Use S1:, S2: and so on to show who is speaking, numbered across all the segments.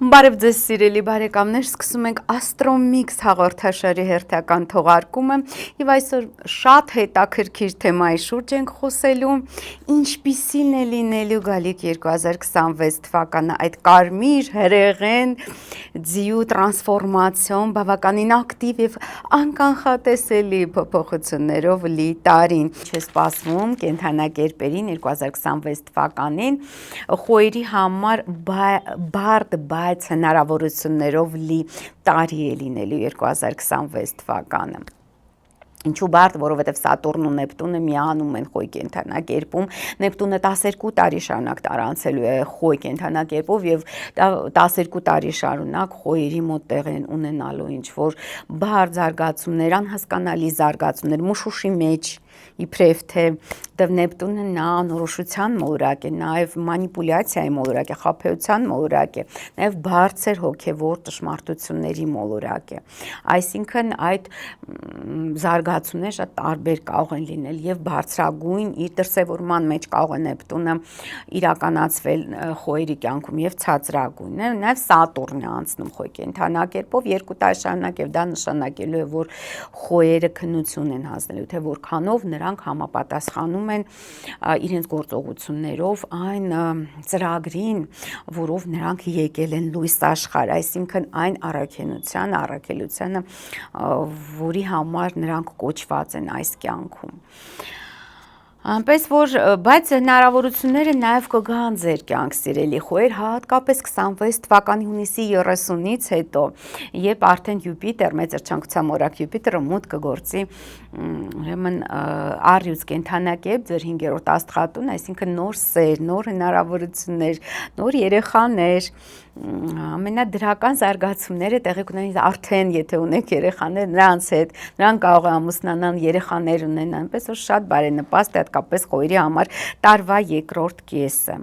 S1: Բարև ձեզ սիրելի բարեկամներ, սկսում ենք Astromix հաղորդաշարի հերթական թողարկումը եւ այսօր շատ հետաքրքիր թեմայի շուրջ ենք խոսելու, ինչպիսին է լինելու գալիք 2026 թվականը այդ կարմիր հրեղեն ձիու տրանսֆորմացիոն բավականին ակտիվ եւ անկանխատեսելի փոփոխություններով լի տարին։ Չէ սպասվում կենթանակերպերին 2026 թվականին խոյերի համար բարդ բայց հնարավորություններով լի տարի է լինելու 2026 թվականը։ Ինչու բարդ, որովհետև Սատուրն ու Նեպտունը միանում են խոյ կենդանակերպում, Նեպտունը 12 տարի շարունակ տարանցելու է խոյ կենդանակերպով եւ 12 տարի շարունակ խոյերի մոտ տեղ են ունենալու ինչ-որ բարդ զարգացումներ, անհասկանալի զարգացումներ, մշուշի մեջ իբրև թե Նեպտունը նա անորոշության մոլորակ է, նաև մանիպուլյացիայի մոլորակ է, խաբեության մոլորակ է, նաև բարձր հոգևոր ճշմարտությունների մոլորակ է։ Այսինքն այդ զարգացումները շատ տարբեր կարող են լինել եւ բարձրագույն իր դրսեւորման մեջ կարող է Նեպտունը իրականացվել խոյերի կյանքում եւ ցածրագույնը, նաև Սատուրնն է անցնում խոյ կենդանակերպով 2 տարի շարունակ եւ դա նշանակելու է, որ խոյերը քննություն են հանձնելու, թե որքանով նրանք համապատասխանում են իրենց գործողություններով այն ծրագրին, որով նրանք եկել են լույս աշխարհ, այսինքն այն առաքելությանը, որի համար նրանք կոչված են այս կյանքում։ Այնպես որ բայց հնարավորությունները նաև կգան ձեր կյանք սիրելի խոյեր, հատկապես 26 թվականի հունիսի 30-ից հետո, երբ արդեն Յուպիտեր, մեծրջանկության մորակ Յուպիտերը մուտք կգործի ուրեմն առյուծ կենդանակերպ ձեր 5-րդ աստղատուն, այսինքն նոր սեր, նոր հնարավորություններ, նոր երեխաներ, ամենադրական զարգացումները տեղի կունենան արդեն եթե ունեք երեխաներ նրանց հետ, նրանք կարող են ամուսնանան, երեխաներ ունենան, այնպես որ շատ բարենպաստ է հատկապես խոյերի համար տարվա երկրորդ կեսը։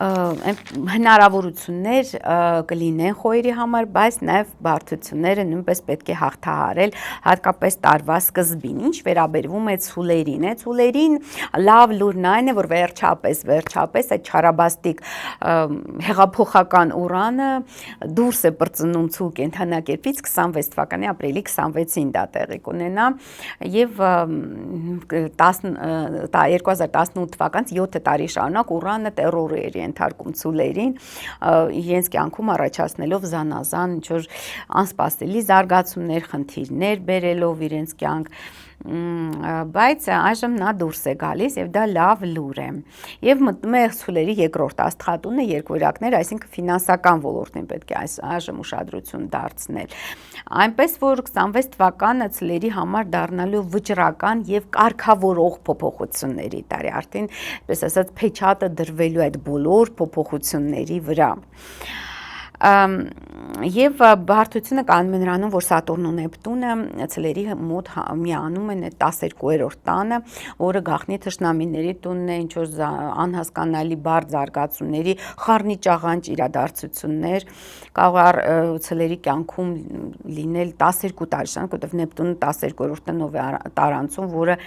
S1: Հնարավորություններ կլինեն խոյերի համար, բայց նաև բարդությունները նույնպես պետք է հաղթահարել հատկապես տարվա սկզբին։ Ինչ վերաբերվում է ցուլերին, ցուլերին լավ լուրն այն է, որ վերջապես այդ չարաբաստիկ հեղափոխական ուրանը դուրս է պրծնում ցուլ կենդանակերպից 26 թվականի ապրիլի 26-ին դա տեղի կունենա եւ 2018 թվականից 7 տարի շարունակ ուրանը տերոր էր ենթարկում ցուլերին, իրենց կյանքում առաջացնելով զանազան ինչ-որ անսպասելի զարգացումներ, խնդիրներ բերելով իրենց կյանք, բայց այժմ նա դուրս է գալիս եւ դա լավ լուր է։ Եվ մտնում է ցուլերի երկրորդ աստղատունը երկվորյակներ, այսինքն ֆինանսական ոլորտին պետք է այժմ ուշադրություն դարձնել։ Այնպես որ 26 թվականը ցուլերի համար դառնալու վճռական եւ կարգավորող փոփոխությունների տարի, արդեն այսպես ասած փեչատը դրվելու այդ բոլոր փոփոխությունների վրա։ Եվ բարդությունը կանում է նրանում, որ Սատուրն ու Նեպտունը ցլերի մոտ միանում են 12-րդ տանը, որը գաղտնի թշնամիների տունն է, ինչ-որ անհասկանալի բարդ զարգացումների, խառնիճաղանճ իրադարձություններ կարող է ցլերի կյանքում լինել 12 տարի շարունակ, որտեղ Նեպտունը 12-րդ տնով է տարանցում, որը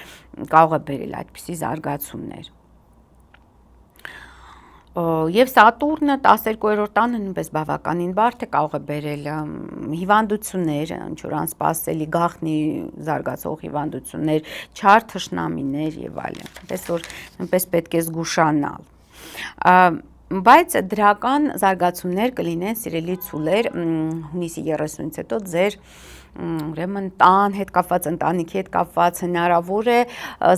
S1: կարող է բերել այդպիսի զարգացումներ։ Եվ Սատուրնը 12-րդ տանը նույնպես բավականին բարդ է, կարող է բերել հիվանդություններ, ինչ-որ անսպասելի գաղտնի զարգացող հիվանդություններ, չար թշնամիներ եւ այլն։ Այնպես որ նույնպես պետք է զգուշանալ։ Բայց դրական զարգացումներ կլինեն սիրելի ցուլեր հունիսի 30-ից հետո ձեր ուրեմն տան հետ կապված, ընտանիքի հետ կապված հնարավոր է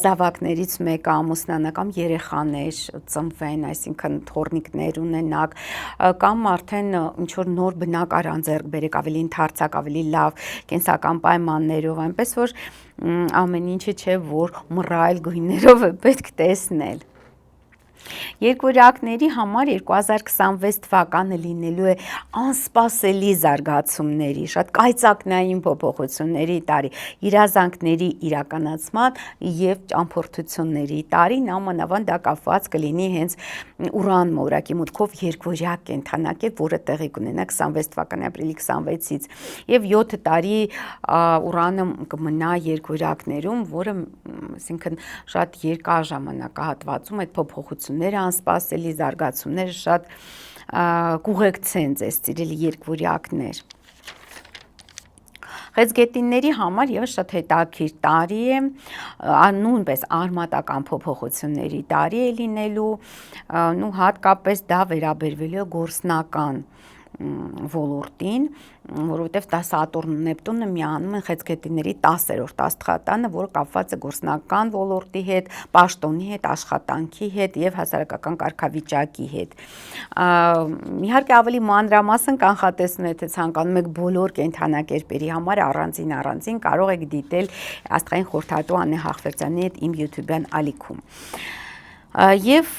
S1: զավակներից մեկը ամուսնանա կամ երեխաներ ծնվեն, այսինքն թոռնիկներ ունենաք, կամ արդեն ինչ-որ նոր բնակարան ձեռք բերեք ավելի ընդարձակ, ավելի լավ կենսական պայմաններով, այնպես որ ամեն ինչը չէ, որ մռայլ գույներով է պետք տեսնել։ Երկվորյակների համար 2026 թվականը լինելու է անսպասելի զարգացումների, շատ կայծակնային փոփոխությունների տարի, իրազանքների իրականացման եւ ճամփորդությունների տարի, նամանավանդ դա կապված կլինի հենց Ուրան մոլորակի մուտքով երկվորյակ կենդանակերպ, որը տեղի կունենա 26 թվականի ապրիլի 26-ից եւ 7 տարի Ուրանը կմնա երկվորյակներում, որը այսինքն շատ երկար ժամանակահատվածում այդ փոփոխությունները հաջողությունները, անսպասելի զարգացումները շատ կուղեկցեն ձեզ, սիրելի երկվորյակներ։ Խեցգետինների համար եւս շատ հետաքրքիր տարի է, նույնպես արմատական փոփոխությունների տարի է լինելու, ու հատկապես դա վերաբերվելու է գործնական ոլորտին, որովհետև դա Սատուրն ու Նեպտունը միանում են խեցգետինների 10-րդ աստղատանը, որը կապված է գործնական ոլորտի հետ, պաշտոնի հետ, աշխատանքի հետ եւ հասարակական կարգավիճակի հետ։ Իհարկե ավելի մանրամասն կանխատեսում, եթե ցանկանում եք բոլոր կենդանակերպերի համար առանձին կարող եք դիտել աստղային խորհրդատու Աննե Հախվերդյանի հետ իմ YouTube-յան ալիքում։ Եվ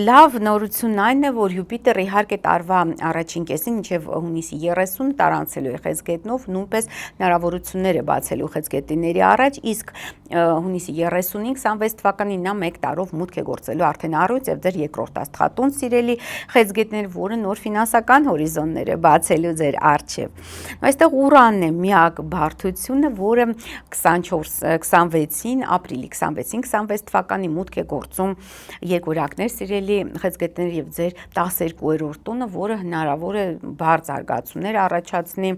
S1: լավ նորությունն այն է, որ Յուպիտերը իհարկե տարվա առաջին կեսին մինչև հունիսի 30 տարանցելու է խեցգետնով, նույնպես հնարավորություններ է բացելու խեցգետինների առաջ, իսկ հունիսի 30-ին 26 թվականին նա 1 տարով մուտք է գործելու արդեն առույց եւ ձեր երկրորդ աստղատուն, սիրելի խեցգետներ, որը նոր ֆինանսական հորիզոններ է բացելու ձեր առջև։ Այստեղ Ուրանն է միակ բարդությունը, որը 26-ին, ապրիլի 26-ին 26 թվականի մուտք է գործում երկորյակներ, սիրելի խեցգետներ եւ ձեր 12-րդ տունը, որը հնարավոր է բարձ զարգացումներ առաջացնի,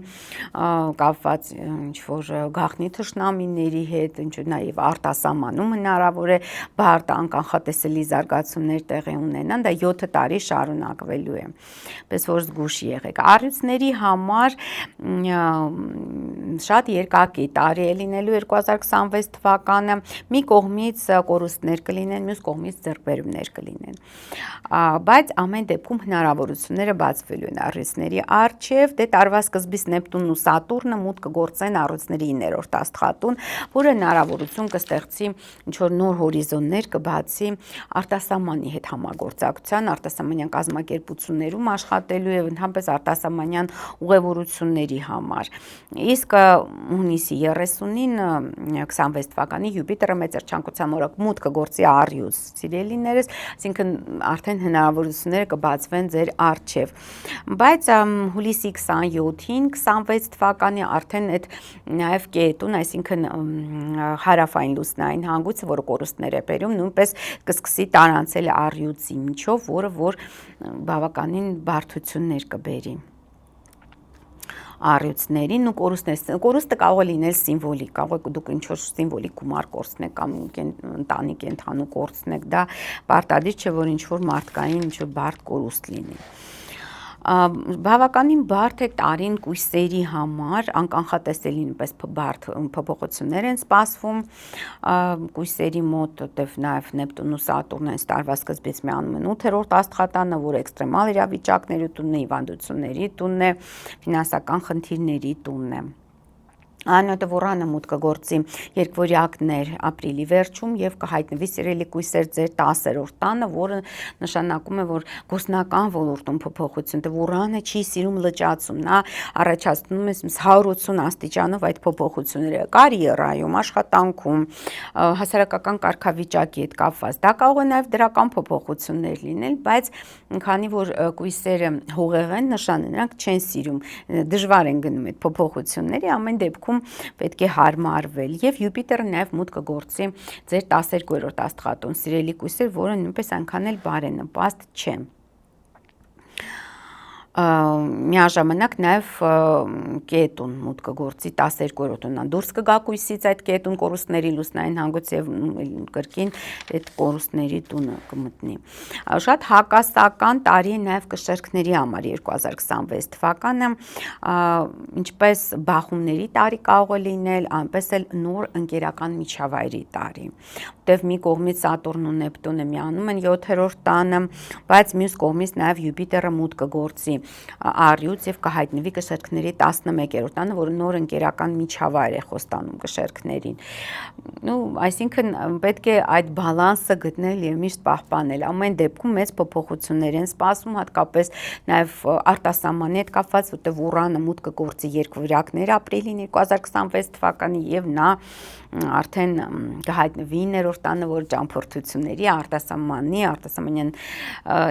S1: կապված ինչ որ գաղտնի թշնամիների հետ, ինչու նաեւ արտասահմանում հնարավոր է բարդ անկանխատեսելի զարգացումներ տեղի ունենան, դա 7 տարի շարունակվելու է, պես որ զգուշ եղեք։ Առյուծների համար շատ երկակի տարի է լինելու 2026 թվականը, մի կողմից կորուստներ կլինեն, մյուս կողմից ձեռքբերումներ կլինեն, բայց ամեն դեպքում հնարավորությունները բացվելու են առյուծների առջև, դե տարվա սկզբից Նեպտունն ու Սատուրնը մուտք կգործեն առյուծների 9-րդ աստղատուն, որը հնարավորություն կստեղծի ինչ-որ նոր հորիզոններ կբացի արտասահմանի հետ համագործակցության, արտասահմանյան կազմակերպություններում աշխատելու եւ ընդհանրապես արտասահմանյան ուղևորությունների համար։ Իսկ հունիսի 30-ին 26 թվականի Յուպիտերը մեծերչանկության օրոք մուտք կգործի առյուծ, սիրելիներս, այսինքն արդեն հնարավորությունները կբացվեն ձեր առջև, բայց հուլիսի 27-ին 26 թվականի արդեն այդ նաև կետուն, այսինքն հարավային լուսնային հանգույցը, որը կորուստներ է բերում, նույնպես կսկսի տարանցել առյուծի միջով, որը որ բավականին բարդություններ կբերի առյուծներին ու կորուստը կարող է լինել սիմվոլիկ, կարող է դուք ինչ-որ սիմվոլիկ գումար կորցնեք կամ ընտանի կենդանու կորցնեք, դա պարտադիր չէ, որ ինչ-որ մարդկային ինչ-որ բարդ կորուստ լինի։ Բավականին բարդ է տարին կույսերի համար, անկանխատեսելի նույնպես բարդ փոփոխություններ են սպասվում կույսերի մոտ, նաև Նեպտուն ու Սատուրնը տարվա սկզբից միանում են 8-րդ աստղատանը, որը էքստրեմալ իրավիճակների տունն է, հիվանդությունների տունն է, ֆինանսական խնդիրների տունն է։ Անոթը Ուրանը մուտք կգործի երկվորյակներ ապրիլի վերջում եւ կհայտնվի սիրելի կույսեր ձեր 10-րդ տանը, որը նշանակում է, որ գործնական ոլորտում փոփոխություն, դե Ուրանը չի սիրում լճացում, նա առաջացնում է 180 աստիճանով այդ փոփոխությունները կարիերայում, աշխատանքում, հասարակական կարգավիճակի հետ կապված։ Դա կարող է նաեւ դրական փոփոխություններ լինել, բայց քանի որ կույսերը հողեղ են, նշանը նրանք չեն սիրում, դժվար են գնում այդ փոփոխությունների, ամեն դեպքում պետք է հարմարվել եւ Յուպիտերը նաեւ մուտք կգործի ձեր 12-րդ աստղատուն, սիրելի կույսեր, որը նույնպես այնքան էլ բարենպաստ չէ։ Միաժամանակ նաև կետուն մուտք կգործի 12-րդ տունն դուրս կգա կույսից այդ կետուն կորուստների լուսնային հանգույց եւ կրկին այդ կորուստների տունը կմտնի։ Շատ հակասական տարի է նաև կշերքների համար 2026 թվականը, ինչպես բախումների տարի կարող է լինել, այնպես էլ նոր ընկերական միջավայրի տարի, որտեղ մի կողմից Սատուրն ու Նեպտունը միանում են 7-րդ տանը, բայց մյուս կողմից նաև Յուպիտերը մուտք կգործի առյուծ եւ կհայտնվի կշերքների 11-րդ տանը, որը նոր ընկերական միջավայր է խոստանում կշերքներին։ Այսինքն պետք է այդ բալանսը գտնել եւ միշտ պահպանել։ Ամեն դեպքում մեծ փոփոխություններ են սպասվում, հատկապես նաեւ արտասահմանի հետ կապված, որտեղ Ուրանը մուտք կգործի երկվորյակներ ապրիլին 2026 թվականի եւ նա արդեն կհայտնվի 9-րդ տանը, որ ճամփորդությունների, արտասահմանյան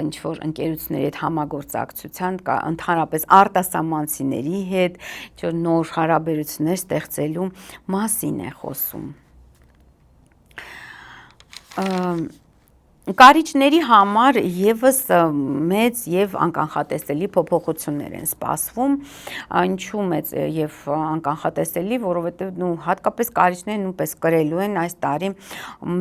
S1: ինչ-որ ընկերությունների հետ համագործակցության, ընդհանրապես արտասահմանցիների հետ ինչ-որ նոր հարաբերություններ ստեղծելու մասին է խոսում։ Կարիճների համար եւս մեծ եւ անկանխատեսելի փոփոխություններ են սպասվում, ինչու մեծ եւ անկանխատեսելի, որովհետեւ հատկապես կարիճները նույնպես կրելու են այս տարի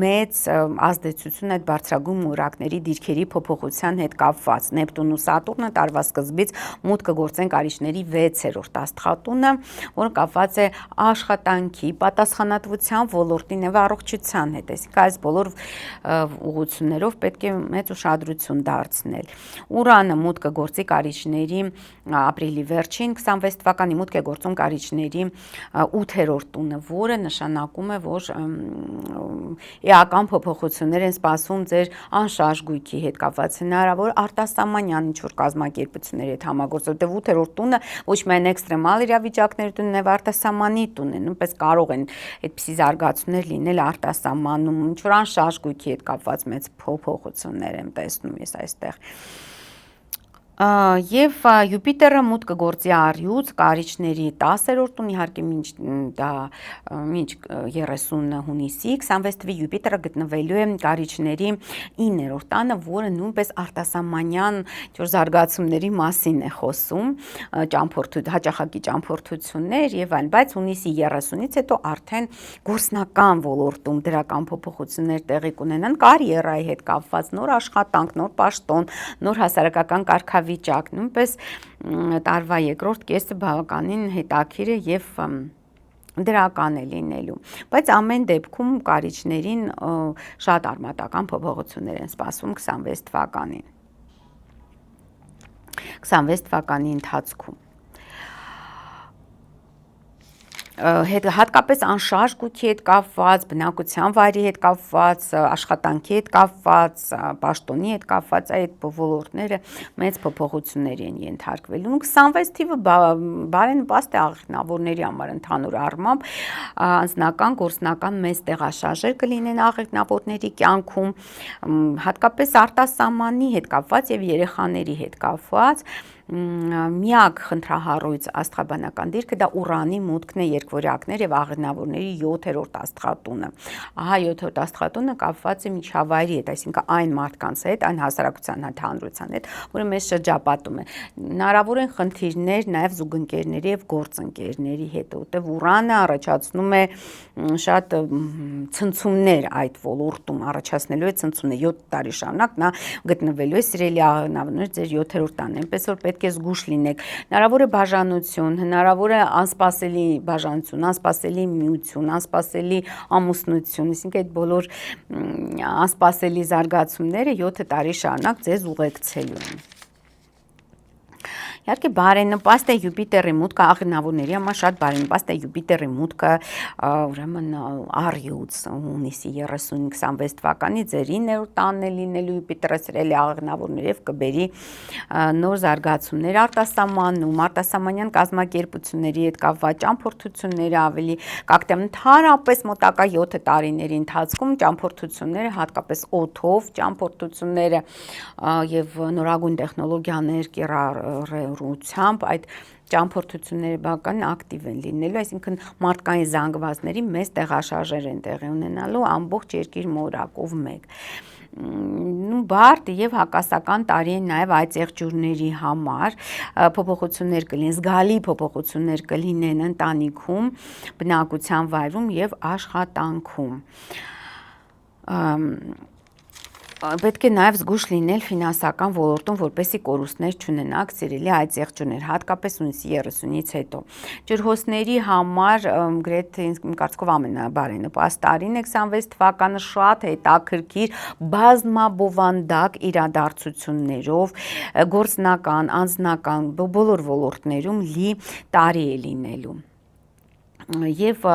S1: մեծ ազդեցություն այդ բարձրագույն մուրակների դիրքերի փոփոխության հետ կապված։ Նեպտուն ու Սատուրնը տարվա սկզբից մուտք կգործեն կարիճների 6-րդ աստղատունը, որը կապված է աշխատանքի, պատասխանատվության ոլորտին եւ առողջության հետ։ Այսինքն այս բոլոր ուղղություններով պետք է մեծ ուշադրություն դարձնել։ Ուրանը մուտք կգործի կարիճների ապրիլի վերջին 26 թվականի մուտք է գործում կարիճների 8-րդ տունը, որը նշանակում է, որ էական փոփոխություններ են սպասվում ձեր անշարժ գույքի հետ կապված, հնարավոր արտասահմանյան ինչ-որ կազմակերպությունների հետ համագործակցություն, որտեղ 8-րդ տունը ոչ միայն էքստրեմալ իրավիճակների տունն է, արտասահմանի տունն է, նույնպես կարող են այդպիսի զարգացումներ լինել արտասահմանում, ինչ-որ անշարժ գույքի հետ կապված մեծ փոփոխություններ եմ տեսնում ես այստեղ։ Եվ Յուպիտերը մուտք կգործի առյուծ կարիճների 10-րդ տուն, իհարկե մինչ 30 հունիսի 26 թվականի Յուպիտերը գտնվելու է կարիճների 9-րդ տանը, որը նույնպես արտասահմանյան զարգացումների մասին է խոսում, հաճախակի ճամփորդություններ եւ այլն, բայց հունիսի 30-ից հետո արդեն գործնական ոլորտում դրական փոփոխություններ տեղի կունենան կարիերայի հետ կապված, նոր աշխատանք, նոր պաշտոն, նոր հասարակական կարգավիճակ, նույնպես տարվա երկրորդ կեսը բավականին հետաքրքիր է եւ դրական է լինելու, բայց ամեն դեպքում կարիճներին շատ արմատական փոփոխություններ են սպասվում 26 թվականի ընթացքում։ Հատկապես անշարժ գույքի հետ կապված, բնակության վայրի հետ կապված, աշխատանքի հետ կապված, պաշտոնի հետ կապված այդ ոլորտները մեծ փոփոխությունների են ենթարկվելու։ 26 թիվը բարենպաստ է աղիքնավորների համար ընդհանուր առմամբ, անձնական, գործնական մեծ տեղաշարժեր կլինեն աղիքնավորների կյանքում, հատկապես արտասահմանի հետ կապված եւ երեխաների հետ կապված։ Միակ խնդրահարույց աստղաբանական դիրքը դա Ուրանի մուտքն է երկվորյակներ եւ աղիքնավորների 7-րդ աստղատունը։ Ահա 7-րդ աստղատունը կապված է միջավայրի հետ, այսինքն այն մարդկանց հետ, այն հասարակության ընդհանրության հետ, որը մեզ շրջապատում է։ Հնարավոր են խնդիրներ նաեւ զուգընկերների եւ գործընկերների հետ, որտեղ Ուրանը առաջացնում է շատ ցնցումներ այդ ոլորտում, առաջացնելու է ցնցումներ 7 տարի շարունակ նա գտնվելու է սիրելի աղիքնավորներ ձեր 7-րդ տանը, այնպես որ պետք է զգուշ լինեք։ Հնարավոր է բաժանություն, հնարավոր է անսպասելի բաժանություն, անսպասելի միություն, անսպասելի ամուսնություն, այսինքն այդ բոլոր անսպասելի զարգացումները 7 տարի շարունակ ձեզ ուղեկցելու են։ Իհարկե բարենպաստ է Յուպիտերի մուտքը աղիքնավորների համար շատ բարենպաստ է Յուպիտերի մուտքը ուրեմն առյուծ հունիսի 30-26 թվականի ձեր 9-րդ տանն է լինելու Յուպիտերը սիրելի աղիքնավորներ եւ կբերի նոր զարգացումներ արտասահմանում, արտասահմանյան կազմակերպությունների հետ կապված ճամփորդությունները ավելի կակտեմ ընդհանրապես մոտակա 7 տարիների ընթացքում ճամփորդությունները հատկապես օդով ճամփորդությունները եւ նորագույն տեխնոլոգիաներ կիրառությամբ այդ ճամփորդությունները բավական ակտիվ են լինելու, այսինքն մարդկային զանգվածների մեծ տեղաշարժեր են տեղի ունենալու ամբողջ երկիր մորակով մեկ։ Բարդ եւ հակասական տարի են նաեւ այդ եղջյուրների համար, փոփոխություններ կլինեն, զգալի փոփոխություններ կլինեն ընտանիքում, բնակության վայրում եւ աշխատանքում։ Պետք է նաև զգուշ լինել ֆինանսական ոլորտում, որպեսզի կորուստներ չունենաք, սիրելի այդ եղջյուրներ, հատկապես հունիսի 30-ից հետո։ Ջրհոսների համար գրեթե իմ կարծիքով ամենաբարենպաստ տարին է 26 թվականը շատ հետաքրքիր բազմաբովանդակ իրադարձություններով, գործնական, անձնական բոլոր ոլորտներում լի տարի է լինելու։ Եվ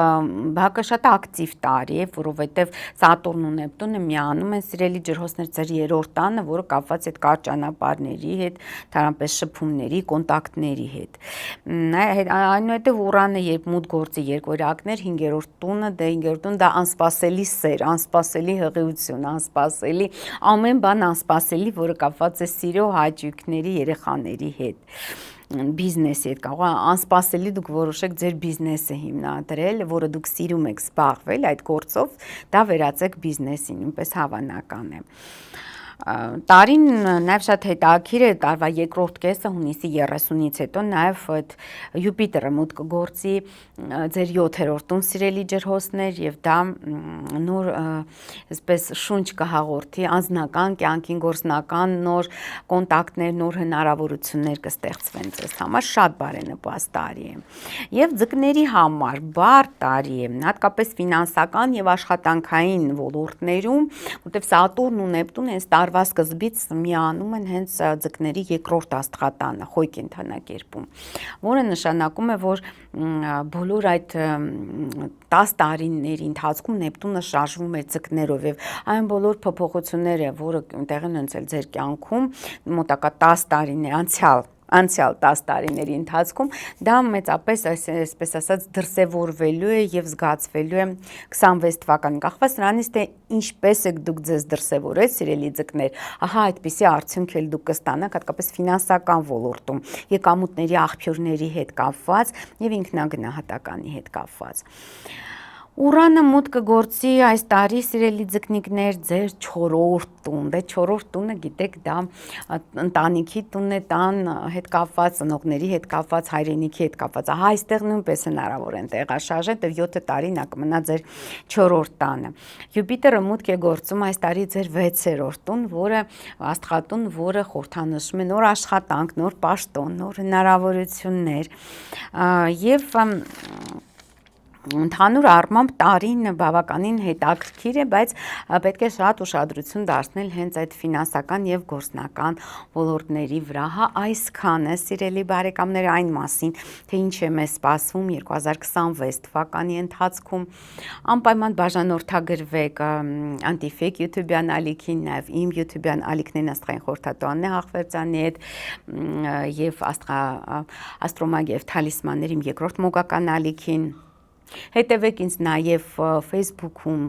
S1: բավական ակտիվ տարի է, որովհետև Սատուրն ու Նեպտունը միանում են սիրելի ջրհոսներ ձեր 3-րդ տանը, որը կապված է կարճ ճանապարհների հետ, թարամպես շփումների, կոնտակտների հետ։ Այնուհետև Ուրանը երբ մուտք գործի երկորյակներ 5-րդ տունը, 5-րդ տուն դա անսպասելի սեր, անսպասելի հղիություն, անսպասելի ամեն բան անսպասելի, որը կապված է սիրո, հաճույքների, երեխաների հետ։ բիզնեսի հետ, կարող է անսպասելի դուք որոշեք ձեր բիզնեսը հիմնադրել, որը դուք սիրում եք զբաղվել այդ գործով, դա վերածեք բիզնեսի, նույնպես հավանական է։ Տարին նաև շատ հետաքրքիր է, տարվա երկրորդ կեսը հունիսի 30-ից հետո նաև այդ Յուպիտերը մուտք գործի ձեր 7-րդ սիրելի ջրհոսներ, եւ դա նոր այսպես շունչ կհաղորդի անձնական կյանքին, գործնական նոր կոնտակտներ, նոր հնարավորություններ կստեղծվեն ձեզ համար, շատ բարենպաստ տարի է։ Եվ ձկների համար բարդ տարի է, հատկապես ֆինանսական եւ աշխատանքային ոլորտներում, որտեղ Սատուրն ու Նեպտունը հենց տարվա սկզբից միանում են հենց ձկների երկրորդ աստղատանը, խոյ կենդանակերպում, որը նշանակում է, որ բոլոր այդ 10 տարիների ընթացքում Նեպտունը շարժվում է ձկներով եւ այն բոլոր փոփոխությունները, որը տեղի են ունեցել ձեր կյանքում մոտակա 10 տարիներ անցյալ 10 տարիների ընթացքում, դա մեծապես այսպես ասած դրսևորվելու է եւ զգացվելու է 26 թվականին, կախված նրանից թե ինչպես եք դուք ձեզ դրսևորել, սիրելի ձկներ, ահա այդպիսի արդյունք էլ դուք կստանաք, հատկապես ֆինանսական ոլորտում, եկամուտների աղբյուրների հետ կապված եւ ինքնագնահատականի հետ կապված։ Ուրանը մուտք կգործի այս տարի, սիրելի ձկնիկներ, ձեր 4-րդ տուն, դե 4-րդ տունը գիտեք, դա ընտանիքի տունն է, տան հետ կապված, ծնողների հետ կապված, հայրենիքի հետ կապված, ահա այստեղ նույնպես հնարավոր են տեղաշարժել, եւ 7 տարի նա կմնա ձեր 4-րդ տանը։ Յուպիտերը մուտք է գործում այս տարի ձեր 6-րդ տուն, որը աստղատուն, որը խորհրդանշում է նոր աշխատանք, նոր պաշտոն, նոր հնարավորություններ եւ ընդհանուր առմամբ տարին բավականին հետաքրքիր է, բայց պետք է շատ ուշադրություն դարձնել հենց այդ ֆինանսական եւ գործնական ոլորտների վրա։ Հա այսքանը, սիրելի բարեկամներ, այն մասին, թե ինչ է մեզ սպասվում 2026 թվականի ընթացքում, անպայման բաժանորդագրվեք Antifake YouTube-յան ալիքին, նաեւ իմ YouTube-յան ալիքներն աստղային խորհրդատու Աննե Հաղվերդյանի հետ եւ աստրոմագիա եւ թալիսմաններ իմ երկրորդ մոգական ալիքին։ Հետևեք ինձ նաև Facebook-ում,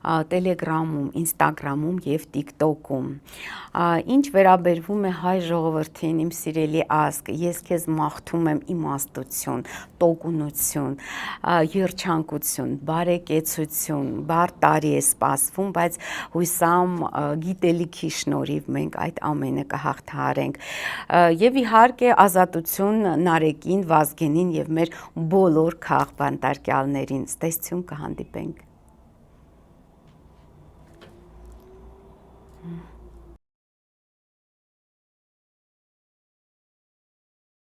S1: Telegram-ում, Instagram-ում եւ TikTok-ում։ Ինչ վերաբերվում է հայ ժողովրդին, իմ սիրելի ազգ, ես քեզ մաղթում եմ իմաստություն, տոկունություն, երջանկություն, բարեկեցություն, բարդ տարի է սպասվում, բայց հույսամ գիտելիքի շնորհիվ մենք այդ ամենը կհաղթահարենք։ Եվ իհարկե ազատություն Նարեկին, Վազգենին եւ մեր բոլոր քաղբանտարկյալներին։ Ստեսություն, կհանդիպենք։